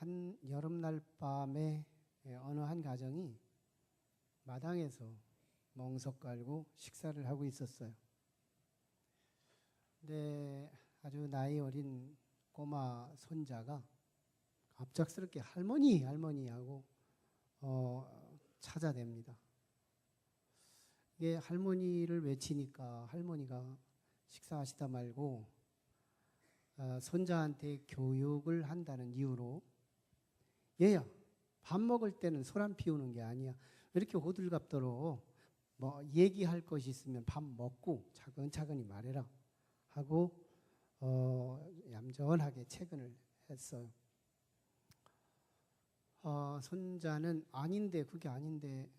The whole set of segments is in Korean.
한 여름날 밤에 어느 한 가정이 마당에서 멍석 깔고 식사를 하고 있었어요. 근데 아주 나이 어린 꼬마 손자가 갑작스럽게 할머니 하고 찾아댑니다. 이게 할머니를 외치니까 할머니가 식사하시다 말고 손자한테 교육을 한다는 이유로, 얘야, 밥 먹을 때는 소란 피우는 게 아니야. 왜 이렇게 호들갑더러 뭐 얘기할 것이 있으면 밥 먹고 차근차근히 말해라 하고 얌전하게 체근을 했어요. 손자는 아닌데, 그게 아닌데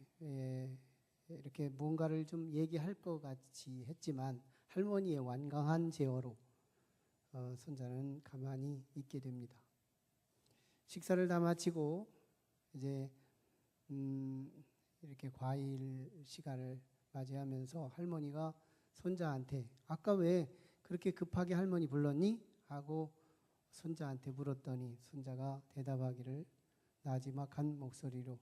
이렇게 뭔가를 좀 얘기할 것 같이 했지만 할머니의 완강한 제어로 손자는 가만히 있게 됩니다. 식사를 다 마치고 이제 이렇게 과일 시간을 맞이하면서 할머니가 손자한테 아까 왜 그렇게 급하게 할머니 불렀니? 하고 손자한테 물었더니 손자가 대답하기를 나지막한 목소리로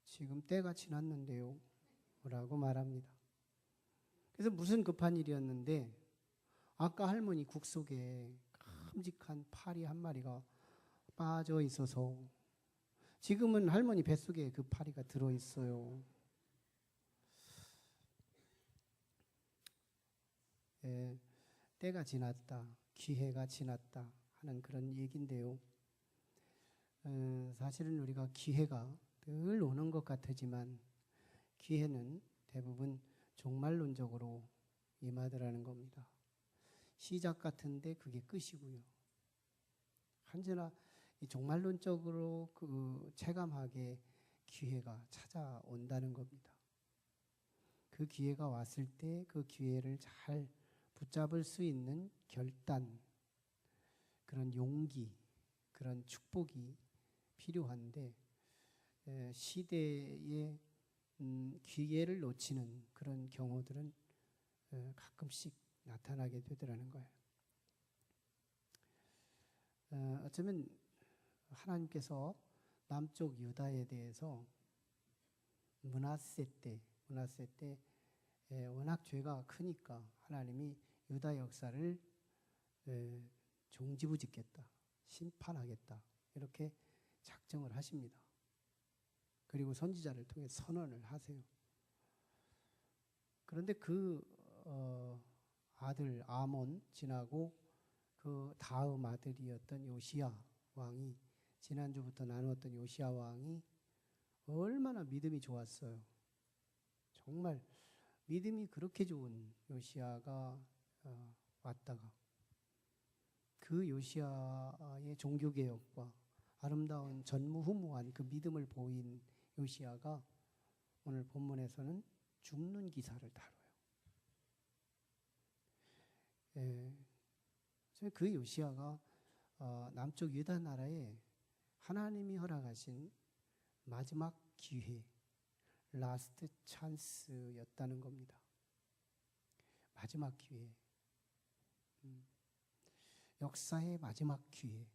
지금 때가 지났는데요 라고 말합니다. 그래서 무슨 급한 일이었는데 아까 할머니 국 속에 큼직한 파리 한 마리가 빠져 있어서 지금은 할머니 뱃속에 그 파리가 들어있어요. 때가 지났다, 기회가 지났다 하는 그런 얘기인데요. 사실은 우리가 기회가 늘 오는 것 같지만 기회는 대부분 종말론적으로 임하더라는 겁니다. 시작 같은데 그게 끝이고요. 언제나 종말론적으로 체감하게 기회가 찾아온다는 겁니다. 그 기회가 왔을 때 그 기회를 잘 붙잡을 수 있는 결단, 그런 용기, 그런 축복이 필요한데 시대의 기회를 놓치는 그런 경우들은 가끔씩 나타나게 되더라는 거예요. 어쩌면 하나님께서 남쪽 유다에 대해서 므낫세 때 워낙 죄가 크니까 하나님이 유다 역사를 종지부짓겠다, 심판하겠다 이렇게 작정을 하십니다. 그리고 선지자를 통해 선언을 하세요. 그런데 그 아들 아몬 지나고 그 다음 아들이었던 요시야 왕이, 지난주부터 나누었던 요시야 왕이 얼마나 믿음이 좋았어요. 정말 믿음이 그렇게 좋은 요시야가 왔다가 그 요시야의 종교개혁과 아름다운 전무후무한 그 믿음을 보인 요시야가 오늘 본문에서는 죽는 기사를 다뤄요. 그 요시야가 남쪽 유다 나라에 하나님이 허락하신 마지막 기회, 라스트 찬스였다는 겁니다. 마지막 기회, 역사의 마지막 기회.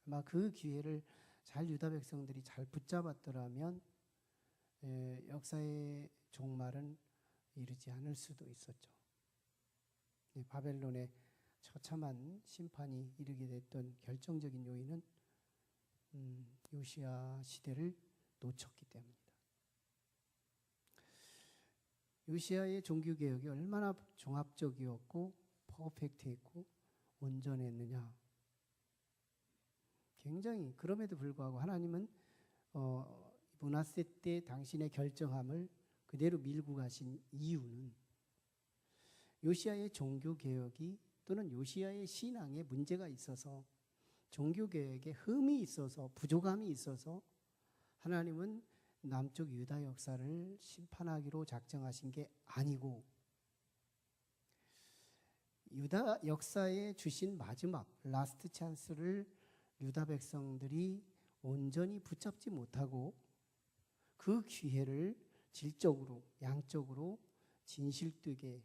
아마 그 기회를 잘 유다 백성들이 잘 붙잡았더라면 역사의 종말은 이르지 않을 수도 있었죠. 바벨론의 처참한 심판이 이르게 됐던 결정적인 요인은 요시야 시대를 놓쳤기 때문입니다. 요시야의 종교개혁이 얼마나 종합적이었고 퍼펙트했고 온전했느냐. 굉장히, 그럼에도 불구하고 하나님은 므낫세 때 당신의 결정함을 그대로 밀고 가신 이유는 요시야의 종교개혁이 또는 요시야의 신앙에 문제가 있어서, 종교개혁에 흠이 있어서, 부족함이 있어서 하나님은 남쪽 유다 역사를 심판하기로 작정하신 게 아니고, 유다 역사에 주신 마지막 라스트 찬스를 유다 백성들이 온전히 붙잡지 못하고 그 기회를 질적으로 양적으로 진실되게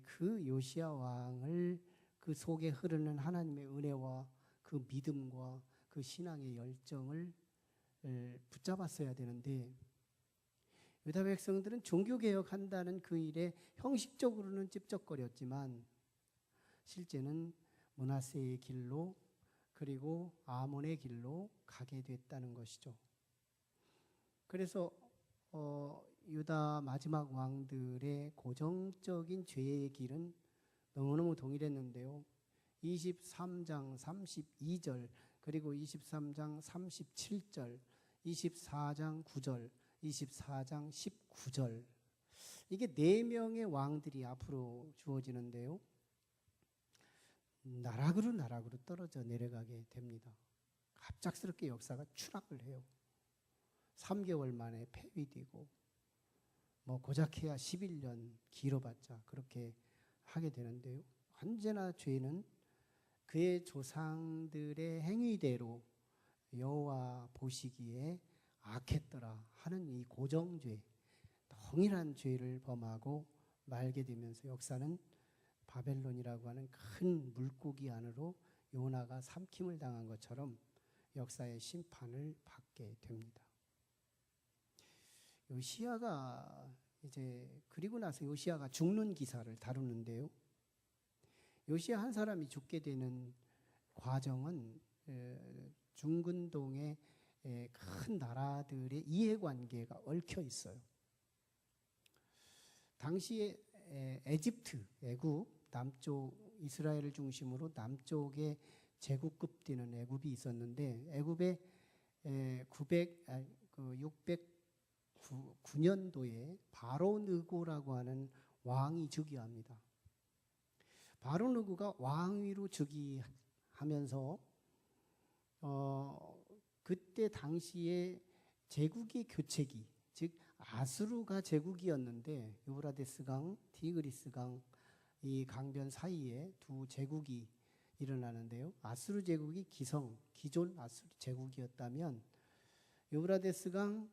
그 요시야 왕을 그 속에 흐르는 하나님의 은혜와 그 믿음과 그 신앙의 열정을 붙잡았어야 되는데 유다 백성들은 종교개혁한다는 그 일에 형식적으로는 찝쩍거렸지만 실제는 므낫세의 길로 그리고 아몬의 길로 가게 됐다는 것이죠. 그래서 유다 마지막 왕들의 고정적인 죄의 길은 너무너무 동일했는데요. 23장 32절 그리고 23장 37절 24장 9절 24장 19절 이게 4명의 왕들이 앞으로 주어지는데요. 나락으로 떨어져 내려가게 됩니다. 갑작스럽게 역사가 추락을 해요. 3개월 만에 폐위되고 고작해야 11년 길어봤자 그렇게 하게 되는데요. 언제나 죄는 그의 조상들의 행위대로 여호와 보시기에 악했더라 하는 이 고정죄, 동일한 죄를 범하고 말게 되면서 역사는 바벨론이라고 하는 큰 물고기 안으로 요나가 삼킴을 당한 것처럼 역사의 심판을 받게 됩니다. 요시야가 그리고 나서 요시야가 죽는 기사를 다루는데요. 요시야 한 사람이 죽게 되는 과정은 중근동의 큰 나라들의 이해관계가 얽혀 있어요. 당시에 에집트, 애굽, 남쪽 이스라엘을 중심으로 남쪽에 제국급되는 애굽이 있었는데 애굽에 609년도에 바로느고라고 하는 왕이 즉위합니다. 바로느고가 왕위로 즉위하면서 그때 당시에 제국의 교체기, 즉 아수르가 제국이었는데 유브라데스강, 티그리스강 이 강변 사이에 두 제국이 일어나는데요. 아수르 제국이 기존 아수르 제국이었다면 유브라데스강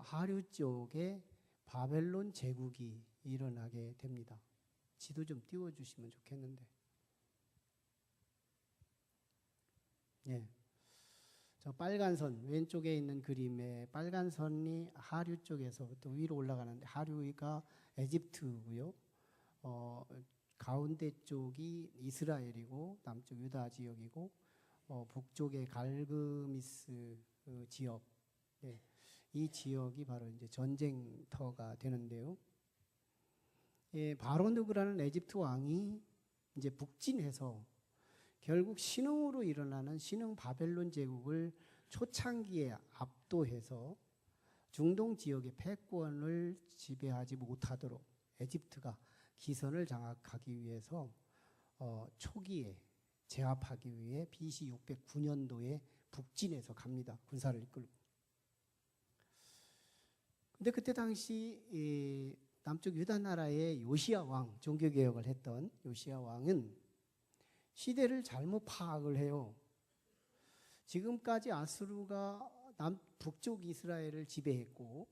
하류 쪽에 바벨론 제국이 일어나게 됩니다. 지도 좀 띄워주시면 좋겠는데. 예. 저 빨간 선 왼쪽에 있는 그림에 빨간 선이 하류 쪽에서부터 위로 올라가는데 하류가 에집트고요. 가운데 쪽이 이스라엘이고 남쪽 유다 지역이고 북쪽에 갈그미스 지역. 예. 이 지역이 바로 이제 전쟁터가 되는데요. 예, 바로느고라는 에집트 왕이 이제 북진해서 결국 신흥으로 일어나는 신흥 바벨론 제국을 초창기에 압도해서 중동 지역의 패권을 지배하지 못하도록 에집트가 기선을 장악하기 위해서 초기에 제압하기 위해 BC 609년도에 북진해서 갑니다. 군사를 이끌고. 근데 그때 당시 남쪽 유다 나라의 요시야 왕, 종교개혁을 했던 요시야 왕은 시대를 잘못 파악을 해요. 지금까지 아수르가 북쪽 이스라엘을 지배했고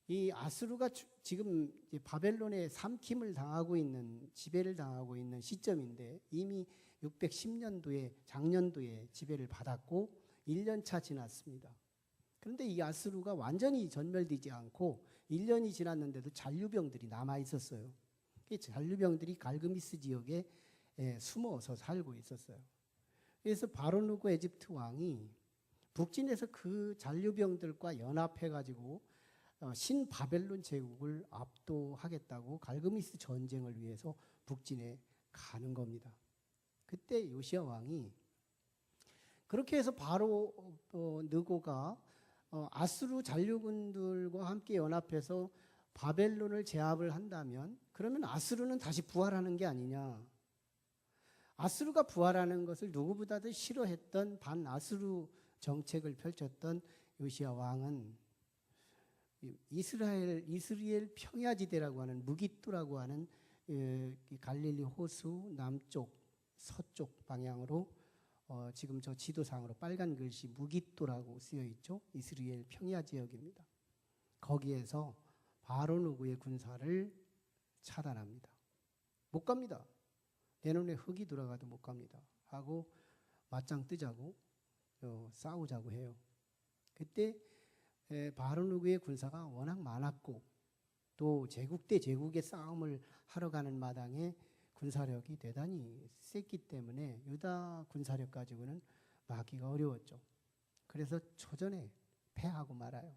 이 아수르가 지금 바벨론의 삼킴을 당하고 있는 지배를 당하고 있는 시점인데 이미 610년도에 작년도에 지배를 받았고 1년차 지났습니다. 그런데 이 아수르가 완전히 전멸되지 않고 1년이 지났는데도 잔류병들이 남아 있었어요. 이 잔류병들이 갈그미스 지역에 숨어서 살고 있었어요. 그래서 바로느고 에집트 왕이 북진에서 그 잔류병들과 연합해가지고 신바벨론 제국을 압도하겠다고 갈그미스 전쟁을 위해서 북진에 가는 겁니다. 그때 요시야 왕이 그렇게 해서 바로느고가 아수르 잔류군들과 함께 연합해서 바벨론을 제압을 한다면 그러면 아수르는 다시 부활하는 게 아니냐. 아수르가 부활하는 것을 누구보다도 싫어했던 반아수르 정책을 펼쳤던 요시야 왕은 이스라엘 평야지대라고 하는 무깃두라고 하는 갈릴리 호수 남쪽 서쪽 방향으로 지금 저 지도상으로 빨간 글씨 무깃두라고 쓰여 있죠. 이스라엘 평야 지역입니다. 거기에서 바로느고의 군사를 차단합니다. 못 갑니다. 내 눈에 흙이 들어가도 못 갑니다. 하고 맞짱 뜨자고 싸우자고 해요. 그때 바르누그의 군사가 워낙 많았고 또 제국 대 제국의 싸움을 하러 가는 마당에 군사력이 대단히 셌기 때문에 유다 군사력 가지고는 막기가 어려웠죠. 그래서 초전에 패하고 말아요.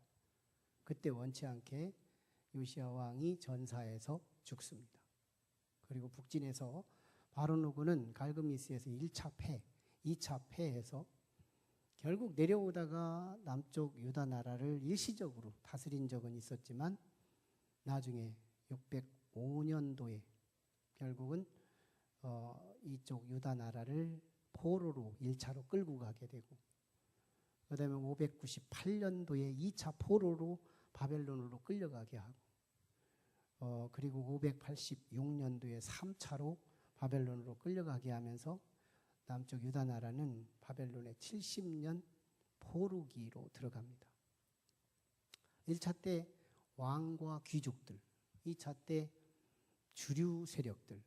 그때 원치 않게 요시야 왕이 전사에서 죽습니다. 그리고 북진에서 바르누그는 갈그미스에서 1차 패, 2차 패해서 결국 내려오다가 남쪽 유다 나라를 일시적으로 다스린 적은 있었지만 나중에 605년도에 결국은 이쪽 유다 나라를 포로로 1차로 끌고 가게 되고 그 다음에 598년도에 2차 포로로 바벨론으로 끌려가게 하고 그리고 586년도에 3차로 바벨론으로 끌려가게 하면서 남쪽 유다 나라는 바벨론의 70년 포로기로 들어갑니다. 1차 때 왕과 귀족들, 2차 때 주류 세력들,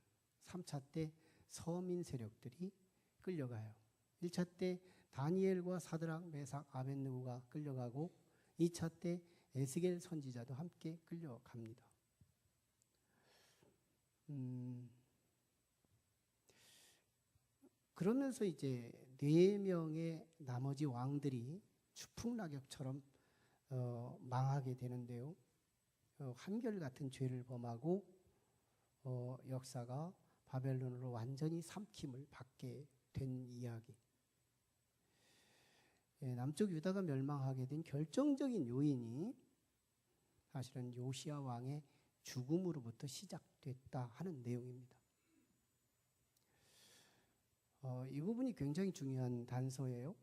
3차 때 서민 세력들이 끌려가요. 1차 때 다니엘과 사드락, 메삭, 아벳느고가 끌려가고 2차 때 에스겔 선지자도 함께 끌려갑니다. 그러면서 이제 4명의 나머지 왕들이 추풍낙엽처럼 망하게 되는데요. 한결같은 죄를 범하고 역사가 바벨론으로 완전히 삼킴을 받게 된 이야기. 남쪽 유다가 멸망하게 된 결정적인 요인이 사실은 요시야 왕의 죽음으로부터 시작됐다 하는 내용입니다. 이 부분이 굉장히 중요한 단서예요.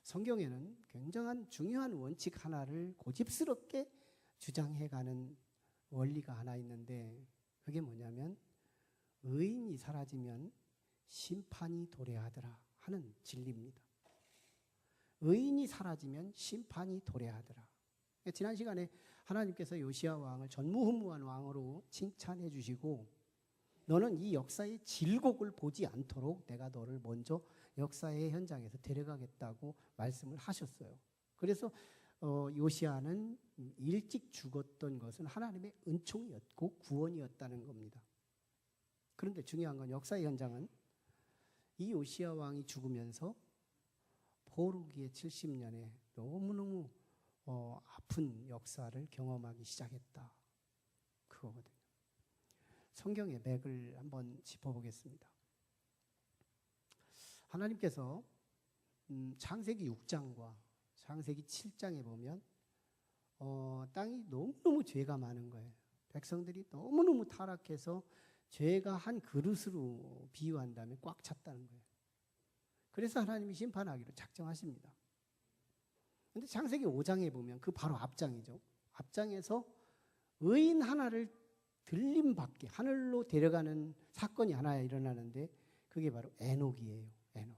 성경에는 굉장한 중요한 원칙 하나를 고집스럽게 주장해가는 원리가 하나 있는데 그게 뭐냐면 의인이 사라지면 심판이 도래하더라 하는 진리입니다. 의인이 사라지면 심판이 도래하더라. 지난 시간에 하나님께서 요시야 왕을 전무후무한 왕으로 칭찬해 주시고 너는 이 역사의 질곡을 보지 않도록 내가 너를 먼저 역사의 현장에서 데려가겠다고 말씀을 하셨어요. 그래서 요시야는 일찍 죽었던 것은 하나님의 은총이었고 구원이었다는 겁니다. 그런데 중요한 건 역사의 현장은 이 요시야 왕이 죽으면서 포로기의 70년에 너무너무 아픈 역사를 경험하기 시작했다. 그거거든요. 성경의 맥을 한번 짚어보겠습니다. 하나님께서 창세기 6장과 창세기 7장에 보면 땅이 너무너무 죄가 많은 거예요. 백성들이 너무너무 타락해서 죄가 한 그릇으로 비유한다면 꽉 찼다는 거예요. 그래서 하나님이 심판하기로 작정하십니다. 그런데 창세기 5장에 보면 그 바로 앞장이죠. 앞장에서 의인 하나를 들림받게 하늘로 데려가는 사건이 하나 일어나는데 그게 바로 에녹이에요. 에녹.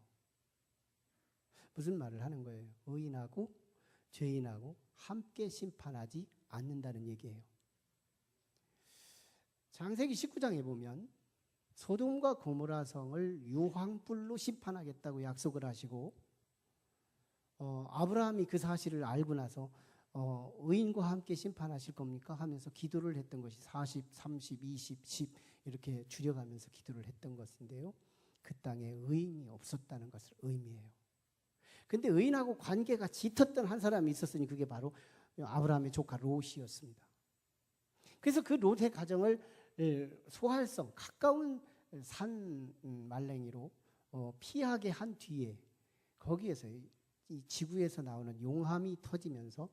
무슨 말을 하는 거예요? 의인하고 죄인하고 함께 심판하지 않는다는 얘기예요. 창세기 19장에 보면 소돔과 고모라 성을 유황불로 심판하겠다고 약속을 하시고 아브라함이 그 사실을 알고 나서 의인과 함께 심판하실 겁니까? 하면서 기도를 했던 것이 40, 30, 20, 10 이렇게 줄여가면서 기도를 했던 것인데요. 그 땅에 의인이 없었다는 것을 의미해요. 근데 의인하고 관계가 짙었던 한 사람이 있었으니 그게 바로 아브라함의 조카 롯이었습니다. 그래서 그 롯의 가정을 소할성, 가까운 산 말랭이로 피하게 한 뒤에 거기에서 이 지구에서 나오는 용암이 터지면서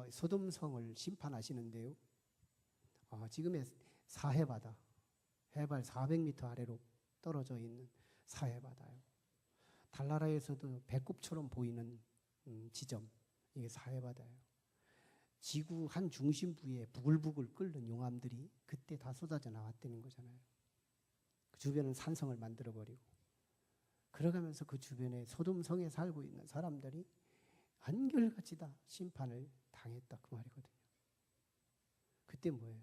소돔성을 심판하시는데요. 지금의 사해바다, 해발 400m 아래로 떨어져 있는 사해바다요. 달나라에서도 배꼽처럼 보이는 지점, 이게 사해바다예요. 지구 한 중심부에 부글부글 끓는 용암들이 그때 다 쏟아져 나왔다는 거잖아요. 그 주변은 산성을 만들어버리고 그러가면서 그 주변에 소돔성에 살고 있는 사람들이 한결같이 다 심판을 당했다 그 말이거든요. 그때 뭐예요?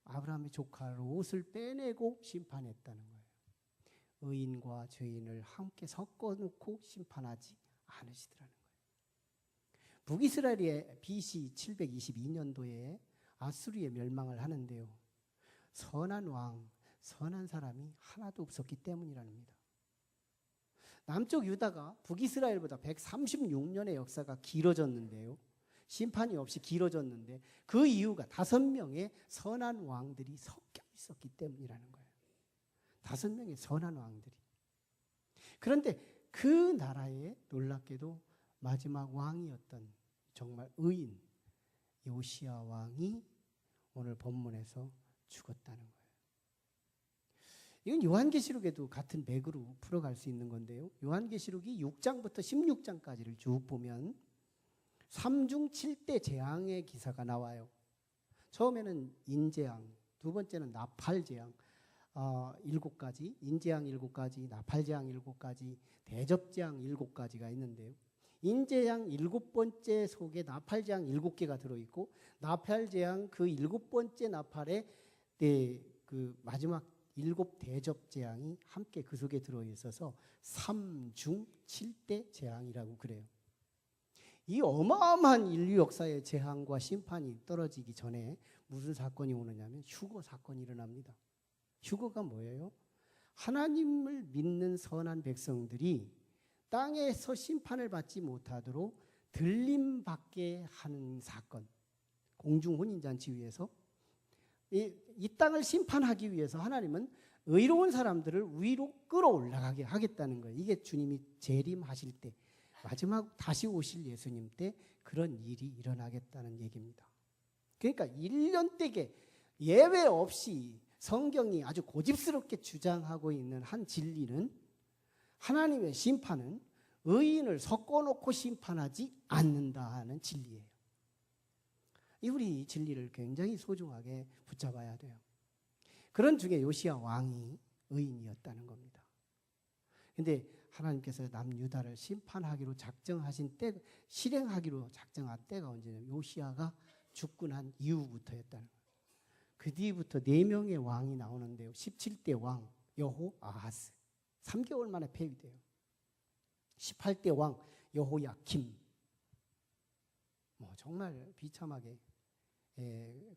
아브라함의 조카 롯을 빼내고 심판했다는 거예요. 의인과 죄인을 함께 섞어놓고 심판하지 않으시더라는 거예요. 북이스라엘의 BC 722년도에 아수르의 멸망을 하는데요. 선한 왕, 선한 사람이 하나도 없었기 때문이랍니다. 남쪽 유다가 북이스라엘보다 136년의 역사가 길어졌는데요. 심판이 없이 길어졌는데 그 이유가 5명의 선한 왕들이 섞여 있었기 때문이라는 거예요. 5명의 선한 왕들이. 그런데 그 나라에 놀랍게도 마지막 왕이었던 정말 의인 요시야 왕이 오늘 본문에서 죽었다는 거예요. 이건 요한계시록에도 같은 맥으로 풀어갈 수 있는 건데요. 요한계시록이 6장부터 16장까지를 쭉 보면 3중 7대 재앙의 기사가 나와요. 처음에는 인재앙, 두 번째는 나팔재앙, 7가지, 인재앙 7가지, 나팔재앙 7가지, 대접재앙 7가지가 있는데요. 인재앙 7번째 속에 나팔재앙 7개가 들어있고 나팔재앙 그 7번째 나팔에 그 마지막 7 대접재앙이 함께 그 속에 들어있어서 3중 7대 재앙이라고 그래요. 이 어마어마한 인류 역사의 재앙과 심판이 떨어지기 전에 무슨 사건이 오느냐면 휴거 사건이 일어납니다. 휴거가 뭐예요? 하나님을 믿는 선한 백성들이 땅에서 심판을 받지 못하도록 들림받게 하는 사건. 공중혼인잔치 위에서 이 땅을 심판하기 위해서 하나님은 의로운 사람들을 위로 끌어올라가게 하겠다는 거예요. 이게 주님이 재림하실 때 마지막 다시 오실 예수님 때 그런 일이 일어나겠다는 얘기입니다. 그러니까 1년대에 예외 없이 성경이 아주 고집스럽게 주장하고 있는 한 진리는 하나님의 심판은 의인을 섞어놓고 심판하지 않는다 하는 진리예요. 우리 진리를 굉장히 소중하게 붙잡아야 돼요. 그런 중에 요시야 왕이 의인이었다는 겁니다. 그런데 하나님께서 남유다를 심판하기로 작정하신 때, 실행하기로 작정한 때가 언제냐면 요시야가 죽고 난 이후부터였다는 거예요. 그 뒤부터 4명의 왕이 나오는데요. 17대 왕 여호아하스 3개월 만에 폐위돼요. 18대 왕 여호야김 정말 비참하게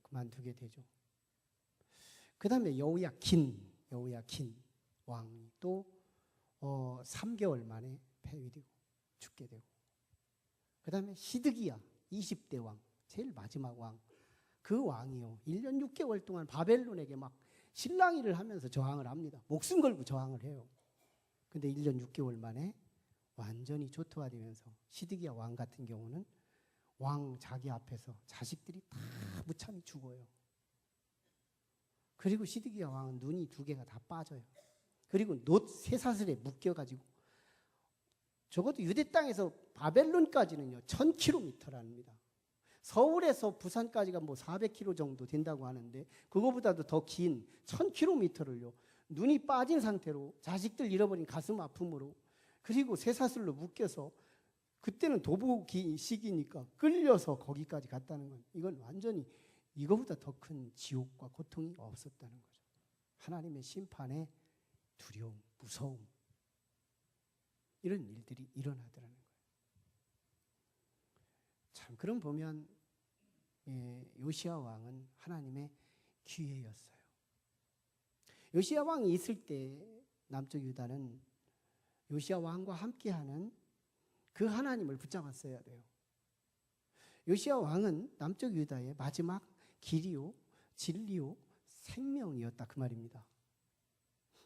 그만두게 되죠. 그 다음에 여호야킨 왕이 또 3개월 만에 폐위되고 죽게 되고, 그 다음에 시드기야 20대 왕, 제일 마지막 왕, 그 왕이요 1년 6개월 동안 바벨론에게 막 실랑이를 하면서 저항을 합니다. 목숨 걸고 저항을 해요. 근데 1년 6개월 만에 완전히 조토화되면서 시드기야 왕 같은 경우는 왕 자기 앞에서 자식들이 다 무참히 죽어요. 그리고 시드기야 왕은 눈이 2개가 다 빠져요. 그리고 놋 쇠사슬에 묶여가지고 적어도 유대 땅에서 바벨론까지는요 1000km랍니다. 서울에서 부산까지가 400km 정도 된다고 하는데 그거보다도 더 긴 1000km를요 눈이 빠진 상태로 자식들 잃어버린 가슴 아픔으로, 그리고 쇠사슬로 묶여서 그때는 도보기 시기니까 끌려서 거기까지 갔다는 건 이건 완전히 이거보다 더 큰 지옥과 고통이 없었다는 거죠. 하나님의 심판에 두려움, 무서움, 이런 일들이 일어나더라는 거예요. 참 그럼 보면 요시야 왕은 하나님의 기회였어요. 요시야 왕이 있을 때 남쪽 유다는 요시야 왕과 함께하는 그 하나님을 붙잡았어야 돼요. 요시야 왕은 남쪽 유다의 마지막 길이요, 진리요, 생명이었다 그 말입니다.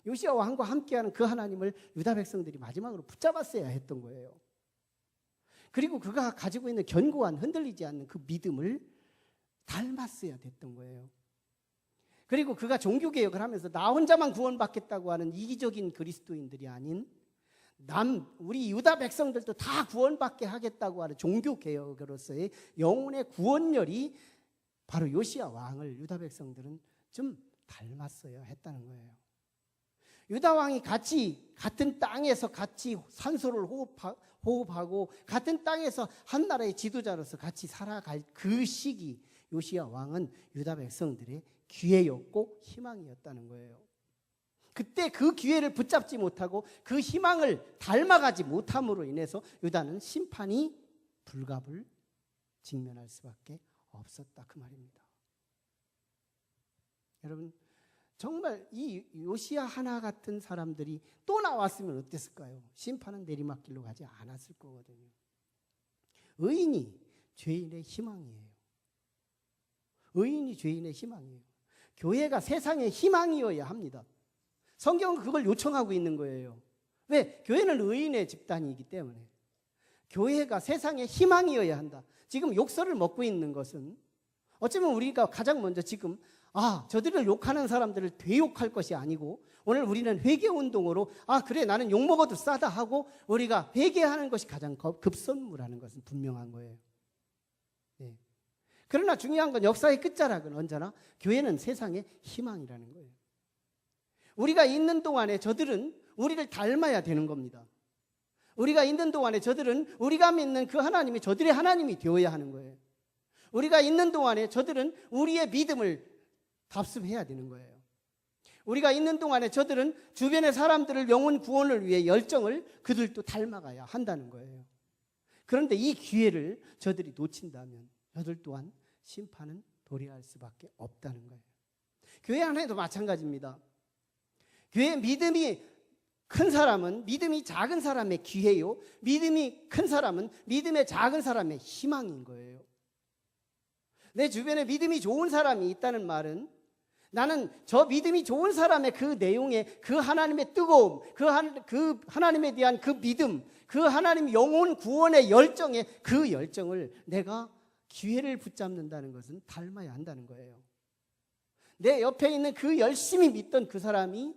요시야 왕과 함께하는 그 하나님을 유다 백성들이 마지막으로 붙잡았어야 했던 거예요. 그리고 그가 가지고 있는 견고한 흔들리지 않는 그 믿음을 닮았어야 됐던 거예요. 그리고 그가 종교개혁을 하면서 나 혼자만 구원받겠다고 하는 이기적인 그리스도인들이 아닌 우리 유다 백성들도 다 구원받게 하겠다고 하는 종교개혁으로서의 영혼의 구원열이 바로 요시야 왕을 유다 백성들은 좀 닮았어야 했다는 거예요. 유다 왕이 같은 땅에서 같이 산소를 호흡하고 같은 땅에서 한 나라의 지도자로서 같이 살아갈 그 시기, 요시야 왕은 유다 백성들의 기회였고 희망이었다는 거예요. 그때 그 기회를 붙잡지 못하고 그 희망을 닮아가지 못함으로 인해서 유다는 심판이 불갑을 직면할 수밖에 없었다 그 말입니다. 여러분 정말 이 요시야 하나 같은 사람들이 또 나왔으면 어땠을까요? 심판은 내리막길로 가지 않았을 거거든요. 의인이 죄인의 희망이에요. 의인이 죄인의 희망이에요. 교회가 세상의 희망이어야 합니다. 성경은 그걸 요청하고 있는 거예요. 왜? 교회는 의인의 집단이기 때문에. 교회가 세상의 희망이어야 한다. 지금 욕설을 먹고 있는 것은 어쩌면 우리가 가장 먼저 지금 저들을 욕하는 사람들을 되욕할 것이 아니고 오늘 우리는 회개운동으로 그래 나는 욕먹어도 싸다 하고 우리가 회개하는 것이 가장 급선무라는 것은 분명한 거예요. 네. 그러나 중요한 건 역사의 끝자락은 언제나 교회는 세상의 희망이라는 거예요. 우리가 있는 동안에 저들은 우리를 닮아야 되는 겁니다. 우리가 있는 동안에 저들은 우리가 믿는 그 하나님이 저들의 하나님이 되어야 하는 거예요. 우리가 있는 동안에 저들은 우리의 믿음을 답습해야 되는 거예요. 우리가 있는 동안에 저들은 주변의 사람들을 영혼 구원을 위해 열정을 그들도 닮아가야 한다는 거예요. 그런데 이 기회를 저들이 놓친다면 저들 또한 심판은 도래할 수밖에 없다는 거예요. 교회 안에도 마찬가지입니다. 교회 믿음이 큰 사람은 믿음이 작은 사람의 기회요, 믿음이 큰 사람은 믿음의 작은 사람의 희망인 거예요. 내 주변에 믿음이 좋은 사람이 있다는 말은 나는 저 믿음이 좋은 사람의 그 내용에 그 하나님의 뜨거움, 그 하나님에 대한 그 믿음, 그 하나님 영혼 구원의 열정에 그 열정을 내가 기회를 붙잡는다는 것은 닮아야 한다는 거예요. 내 옆에 있는 그 열심히 믿던 그 사람이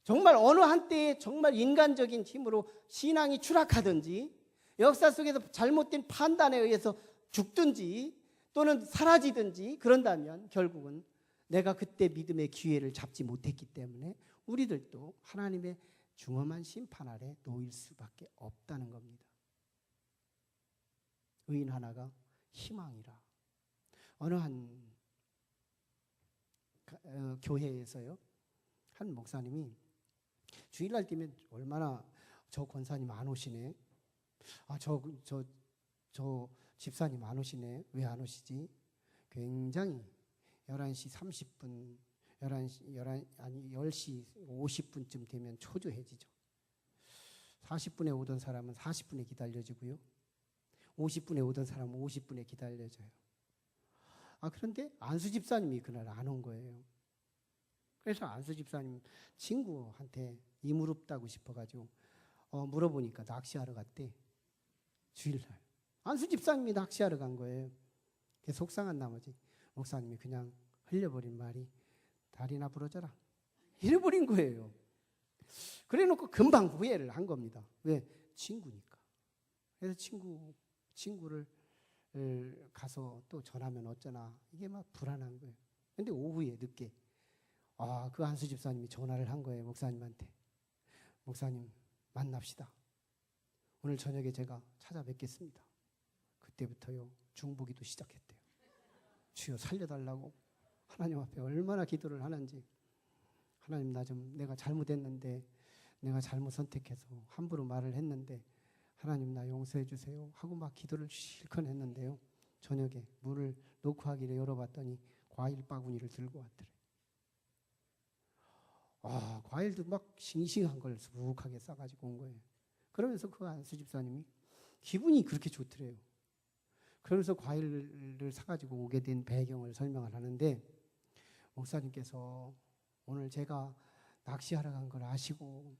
정말 어느 한때에 정말 인간적인 힘으로 신앙이 추락하든지 역사 속에서 잘못된 판단에 의해서 죽든지 또는 사라지든지 그런다면 결국은 내가 그때 믿음의 기회를 잡지 못했기 때문에 우리들도 하나님의 중엄한 심판 아래 놓일 수밖에 없다는 겁니다. 의인 하나가 희망이라. 어느 한 교회에서요, 한 목사님이 주일날 되면 얼마나 저 권사님 안 오시네. 저 집사님 안 오시네. 왜 안 오시지? 굉장히 11시 30분, 10시 50분쯤 되면 초조해지죠. 40분에 오던 사람은 40분에 기다려지고요. 50분에 오던 사람은 50분에 기다려져요. 그런데 안수 집사님이 그날 안 온 거예요. 그래서 안수 집사님 친구한테 이무롭다고 싶어가지고 물어보니까 낚시하러 갔대. 주일날. 안수 집사님이 낚시하러 간 거예요. 속상한 나머지 목사님이 그냥 흘려버린 말이 다리나 부러져라. 이래버린 거예요. 그래놓고 금방 후회를 한 겁니다. 왜? 친구니까. 그래서 친구를 가서 또 전하면 어쩌나 이게 막 불안한 거예요. 근데 오후에 늦게 그 안수 집사님이 전화를 한 거예요. 목사님한테. 목사님 만납시다. 오늘 저녁에 제가 찾아뵙겠습니다. 그때부터요 중보기도 시작했대요. 주여 살려달라고 하나님 앞에 얼마나 기도를 하는지. 하나님 내가 잘못했는데 내가 잘못 선택해서 함부로 말을 했는데 하나님 나 용서해 주세요 하고 막 기도를 실컷 했는데요. 저녁에 문을 노크하기를 열어봤더니 과일 바구니를 들고 왔더래. 과일도 막 싱싱한 걸 수북하게 싸가지고 온 거예요. 그러면서 그 안수 집사님이 기분이 그렇게 좋더래요. 그러면서 과일을 사가지고 오게 된 배경을 설명을 하는데, 목사님께서 오늘 제가 낚시하러 간 걸 아시고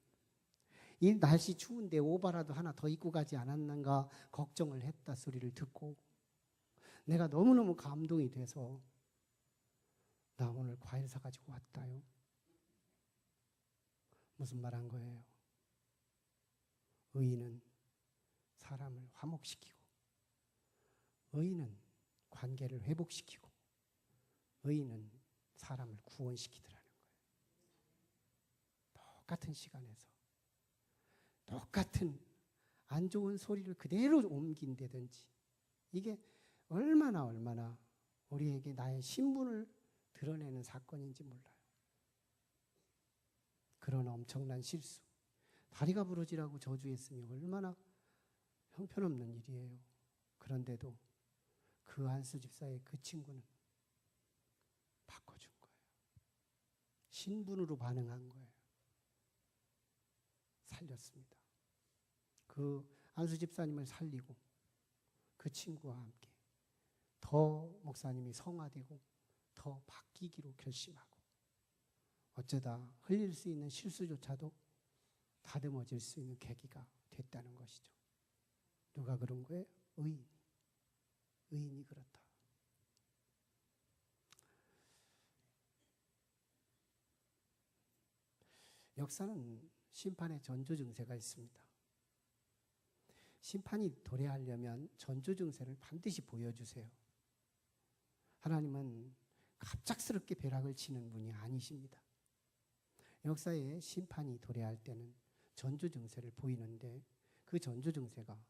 이 날씨 추운데 오바라도 하나 더 입고 가지 않았는가 걱정을 했다 소리를 듣고 내가 너무너무 감동이 돼서 나 오늘 과일 사가지고 왔다요. 무슨 말 한 거예요? 의인은 사람을 화목시키고 의인은 관계를 회복시키고 의인은 사람을 구원시키더라는 거예요. 똑같은 시간에서 똑같은 안 좋은 소리를 그대로 옮긴다든지 이게 얼마나 우리에게 나의 신분을 드러내는 사건인지 몰라요. 그런 엄청난 실수, 다리가 부러지라고 저주했으니 얼마나 형편없는 일이에요. 그런데도 그 안수 집사의 그 친구는 바꿔준 거예요. 신분으로 반응한 거예요. 살렸습니다. 그 안수 집사님을 살리고 그 친구와 함께 더 목사님이 성화되고 더 바뀌기로 결심하고, 어쩌다 흘릴 수 있는 실수조차도 다듬어질 수 있는 계기가 됐다는 것이죠. 누가 그런 거예요? 의인이 그렇다. 역사는 심판의 전조 증세가 있습니다. 심판이 도래하려면 전조 증세를 반드시 보여주세요. 하나님은 갑작스럽게 벼락을 치는 분이 아니십니다. 역사에 심판이 도래할 때는 전조 증세를 보이는데, 그 전조 증세가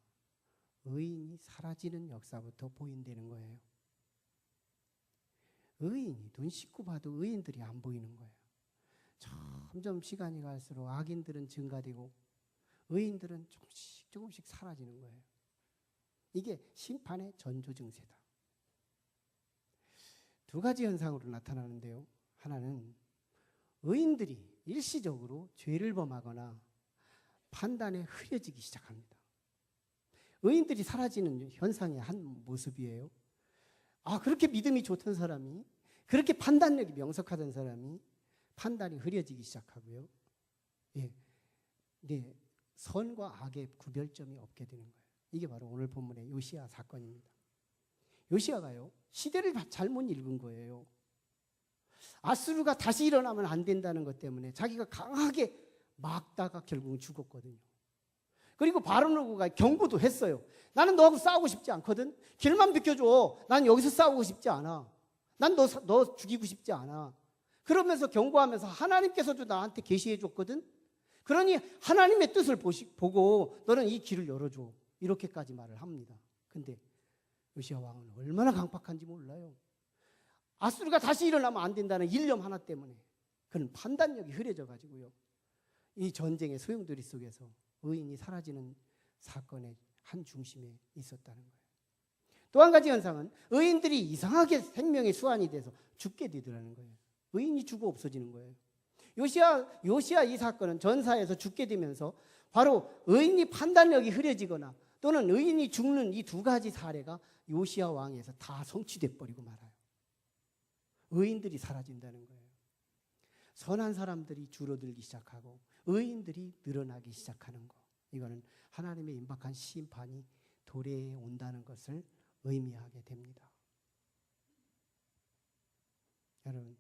의인이 사라지는 역사부터 보인다는 거예요. 의인이 눈 씻고 봐도 의인들이 안 보이는 거예요. 점점 시간이 갈수록 악인들은 증가되고 의인들은 조금씩 사라지는 거예요. 이게 심판의 전조 증세다. 두 가지 현상으로 나타나는데요. 하나는 의인들이 일시적으로 죄를 범하거나 판단에 흐려지기 시작합니다. 의인들이 사라지는 현상의 한 모습이에요. 그렇게 믿음이 좋던 사람이, 그렇게 판단력이 명석하던 사람이 판단이 흐려지기 시작하고요. 선과 악의 구별점이 없게 되는 거예요. 이게 바로 오늘 본문의 요시야 사건입니다. 요시야가요, 시대를 잘못 읽은 거예요. 아수르가 다시 일어나면 안 된다는 것 때문에 자기가 강하게 막다가 결국은 죽었거든요. 그리고 바로누가 경고도 했어요. 나는 너하고 싸우고 싶지 않거든. 길만 비켜줘. 난 여기서 싸우고 싶지 않아. 난 너 죽이고 싶지 않아. 그러면서 경고하면서 하나님께서도 나한테 계시해 줬거든. 그러니 하나님의 뜻을 보고 너는 이 길을 열어줘. 이렇게까지 말을 합니다. 근데 요시야 왕은 얼마나 강팍한지 몰라요. 아수르가 다시 일어나면 안 된다는 일념 하나 때문에 그는 판단력이 흐려져 가지고요, 이 전쟁의 소용돌이 속에서 의인이 사라지는 사건의 한 중심에 있었다는 거예요. 또 한 가지 현상은 의인들이 이상하게 생명의 수완이 돼서 죽게 되더라는 거예요. 의인이 죽어 없어지는 거예요. 요시야 이 사건은 전사에서 죽게 되면서 바로 의인이 판단력이 흐려지거나 또는 의인이 죽는 이 두 가지 사례가 요시야 왕에서 다 성취돼 버리고 말아요. 의인들이 사라진다는 거예요. 선한 사람들이 줄어들기 시작하고 의인들이 늘어나기 시작하는 거, 이거는 하나님의 임박한 심판이 도래해 온다는 것을 의미하게 됩니다. 여러분,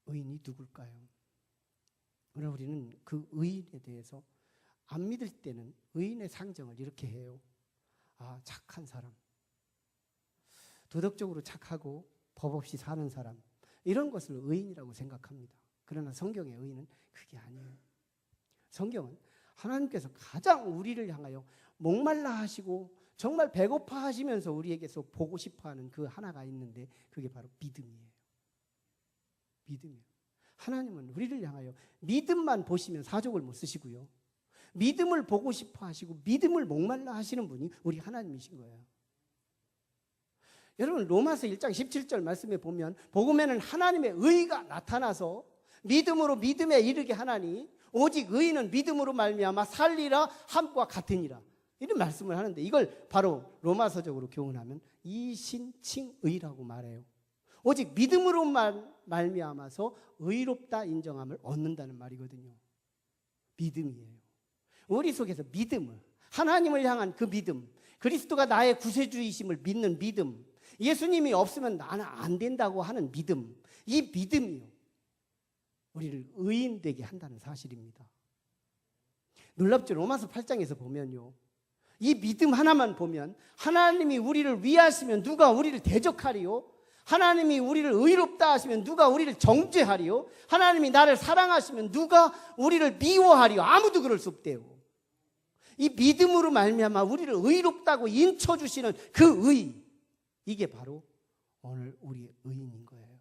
의인이 누굴까요? 오늘 우리는 그 의인에 대해서 안 믿을 때는 의인의 상정을 이렇게 해요. 착한 사람, 도덕적으로 착하고 법 없이 사는 사람, 이런 것을 의인이라고 생각합니다. 그러나 성경의 의인은 그게 아니에요. 성경은 하나님께서 가장 우리를 향하여 목말라 하시고 정말 배고파 하시면서 우리에게서 보고 싶어하는 그 하나가 있는데, 그게 바로 믿음이에요. 믿음이에요. 하나님은 우리를 향하여 믿음만 보시면 사족을 못 쓰시고요, 믿음을 보고 싶어 하시고 믿음을 목말라 하시는 분이 우리 하나님이신 거예요. 여러분, 로마서 1장 17절 말씀에 보면 복음에는 하나님의 의가 나타나서 믿음으로 믿음에 이르게 하나니 오직 의인은 믿음으로 말미암아 살리라 함과 같으니라, 이런 말씀을 하는데, 이걸 바로 로마서적으로 교훈하면 이신칭의라고 말해요. 오직 믿음으로 말미암아서 의롭다 인정함을 얻는다는 말이거든요. 믿음이에요. 우리 속에서 믿음을, 하나님을 향한 그 믿음, 그리스도가 나의 구세주이심을 믿는 믿음, 예수님이 없으면 나는 안 된다고 하는 믿음, 이 믿음이요, 우리를 의인 되게 한다는 사실입니다. 놀랍죠? 로마서 8장에서 보면요, 이 믿음 하나만 보면 하나님이 우리를 위하시면 누가 우리를 대적하리요? 하나님이 우리를 의롭다 하시면 누가 우리를 정죄하리요? 하나님이 나를 사랑하시면 누가 우리를 미워하리요? 아무도 그럴 수 없대요. 이 믿음으로 말미암아 우리를 의롭다고 인쳐주시는 그 의, 이게 바로 오늘 우리의 의인인 거예요.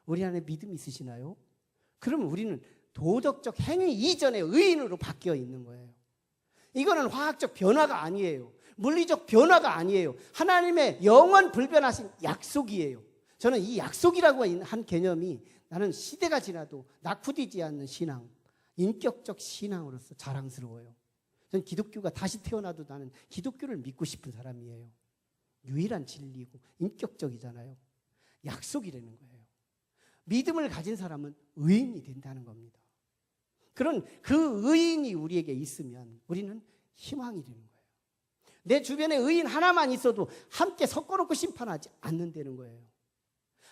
우리 안에 믿음 있으시나요? 그러면 우리는 도덕적 행위 이전의 의인으로 바뀌어 있는 거예요. 이거는 화학적 변화가 아니에요. 물리적 변화가 아니에요. 하나님의 영원 불변하신 약속이에요. 저는 이 약속이라고 한 개념이 나는 시대가 지나도 낙후되지 않는 신앙, 인격적 신앙으로서 자랑스러워요. 저는 기독교가 다시 태어나도 나는 기독교를 믿고 싶은 사람이에요. 유일한 진리고 인격적이잖아요. 약속이라는 거예요. 믿음을 가진 사람은 의인이 된다는 겁니다. 그런 그 의인이 우리에게 있으면 우리는 희망이 되는 거예요. 내 주변에 의인 하나만 있어도 함께 섞어놓고 심판하지 않는다는 거예요.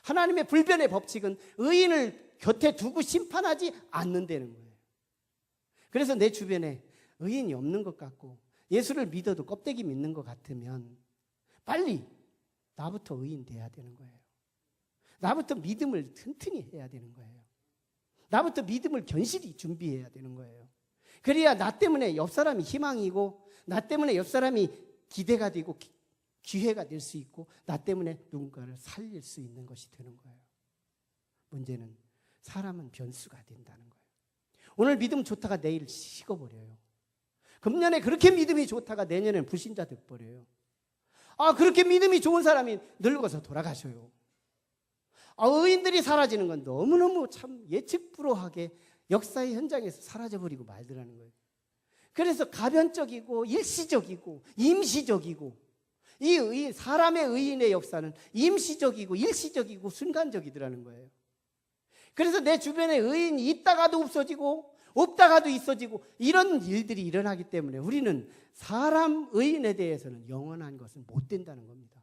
하나님의 불변의 법칙은 의인을 곁에 두고 심판하지 않는다는 거예요. 그래서 내 주변에 의인이 없는 것 같고 예수를 믿어도 껍데기 믿는 것 같으면 빨리 나부터 의인 돼야 되는 거예요. 나부터 믿음을 튼튼히 해야 되는 거예요. 나부터 믿음을 견실히 준비해야 되는 거예요. 그래야 나 때문에 옆 사람이 희망이고 나 때문에 옆 사람이 기대가 되고 기회가 될 수 있고 나 때문에 누군가를 살릴 수 있는 것이 되는 거예요. 문제는 사람은 변수가 된다는 거예요. 오늘 믿음 좋다가 내일 식어버려요. 금년에 그렇게 믿음이 좋다가 내년엔 불신자 돼버려요. 그렇게 믿음이 좋은 사람이 늙어서 돌아가셔요. 의인들이 사라지는 건 너무너무 참 예측 불허하게 역사의 현장에서 사라져버리고 말더라는 거예요. 그래서 가변적이고 일시적이고 임시적이고 이 사람의 의인의 역사는 임시적이고 일시적이고 순간적이더라는 거예요. 그래서 내 주변에 의인이 있다가도 없어지고 없다가도 있어지고 이런 일들이 일어나기 때문에 우리는 사람 의인에 대해서는 영원한 것은 못 된다는 겁니다.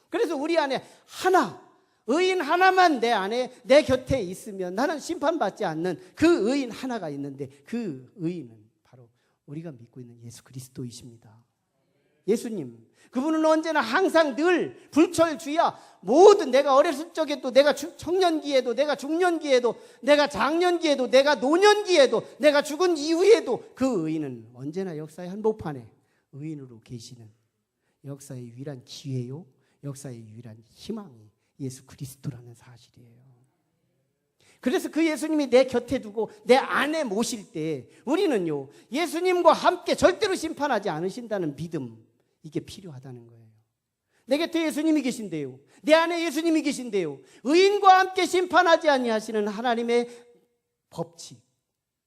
그래서 우리 안에 의인 하나만 내 안에 내 곁에 있으면 나는 심판받지 않는 그 의인 하나가 있는데 그 의인은 바로 우리가 믿고 있는 예수 그리스도이십니다. 예수님, 그분은 언제나 항상 늘 불철주야 모든 내가 어렸을 적에도 내가 청년기에도 내가 중년기에도 내가 장년기에도 내가 노년기에도 내가 죽은 이후에도 그 의인은 언제나 역사의 한복판에 의인으로 계시는 역사의 유일한 기회요 역사의 유일한 희망이 예수 그리스도라는 사실이에요. 그래서 그 예수님이 내 곁에 두고 내 안에 모실 때 우리는요 예수님과 함께 절대로 심판하지 않으신다는 믿음 이게 필요하다는 거예요. 내 곁에 예수님이 계신데요. 내 안에 예수님이 계신데요. 의인과 함께 심판하지 아니하시는 하나님의 법칙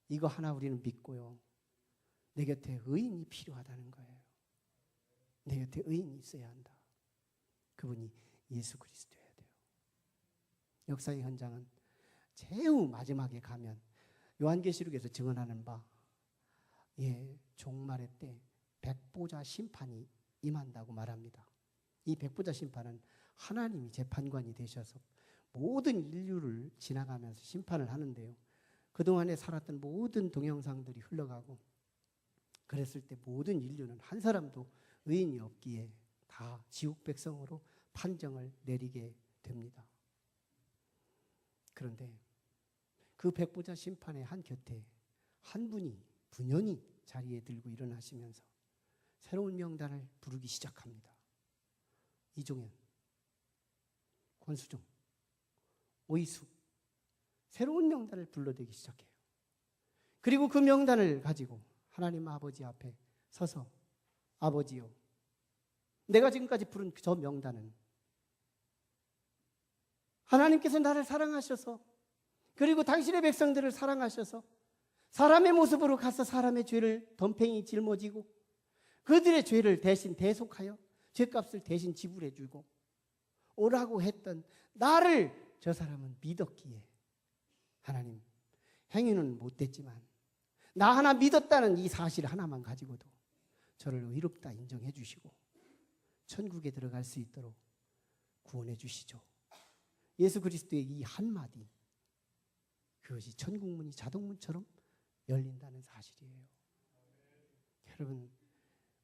이거 하나 우리는 믿고요. 내 곁에 의인이 필요하다는 거예요. 내 곁에 의인이 있어야 한다. 그분이 예수 그리스도여야 돼요. 역사의 현장은 제일 마지막에 가면 요한계시록에서 증언하는 바 종말의 때 백보자 심판이 임한다고 말합니다. 이 백보자 심판은 하나님이 재판관이 되셔서 모든 인류를 지나가면서 심판을 하는데요. 그동안에 살았던 모든 동영상들이 흘러가고 그랬을 때 모든 인류는 한 사람도 의인이 없기에 다 지옥 백성으로 판정을 내리게 됩니다. 그런데 그 백보자 심판의 한 곁에 한 분이 분연히 자리에 들고 일어나시면서 새로운 명단을 부르기 시작합니다. 이종현, 권수정, 오이수 새로운 명단을 불러대기 시작해요. 그리고 그 명단을 가지고 하나님 아버지 앞에 서서 아버지요 내가 지금까지 부른 저 명단은 하나님께서 나를 사랑하셔서 그리고 당신의 백성들을 사랑하셔서 사람의 모습으로 가서 사람의 죄를 덤팽이 짊어지고 그들의 죄를 대신 대속하여 죄값을 대신 지불해 주고 오라고 했던 나를 저 사람은 믿었기에 하나님 행위는 못됐지만 나 하나 믿었다는 이 사실 하나만 가지고도 저를 의롭다 인정해 주시고 천국에 들어갈 수 있도록 구원해 주시죠. 예수 그리스도의 이 한마디 그것이 천국문이 자동문처럼 열린다는 사실이에요. 여러분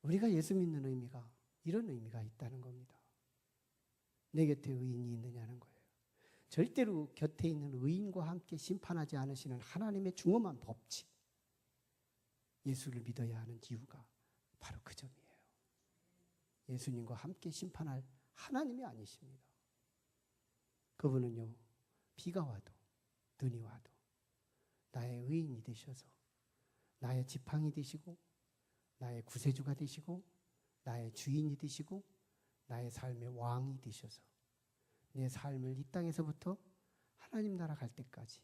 우리가 예수 믿는 의미가 이런 의미가 있다는 겁니다. 내 곁에 의인이 있느냐는 거예요. 절대로 곁에 있는 의인과 함께 심판하지 않으시는 하나님의 중엄한 법칙 예수를 믿어야 하는 이유가 바로 그 점이에요. 예수님과 함께 심판할 하나님이 아니십니다. 그분은요 비가 와도 눈이 와도 나의 의인이 되셔서 나의 지팡이 되시고 나의 구세주가 되시고 나의 주인이 되시고 나의 삶의 왕이 되셔서 내 삶을 이 땅에서부터 하나님 나라 갈 때까지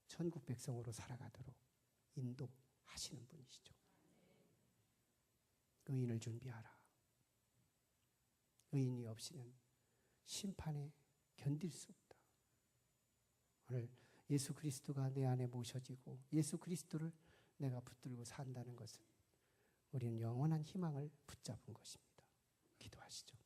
천국 백성으로 살아가도록 인도하시는 분이시죠. 의인을 준비하라. 의인이 없이는 심판에 견딜 수 없다. 오늘 예수 그리스도가 내 안에 모셔지고 예수 그리스도를 내가 붙들고 산다는 것은 우리는 영원한 희망을 붙잡은 것입니다. 기도하시죠.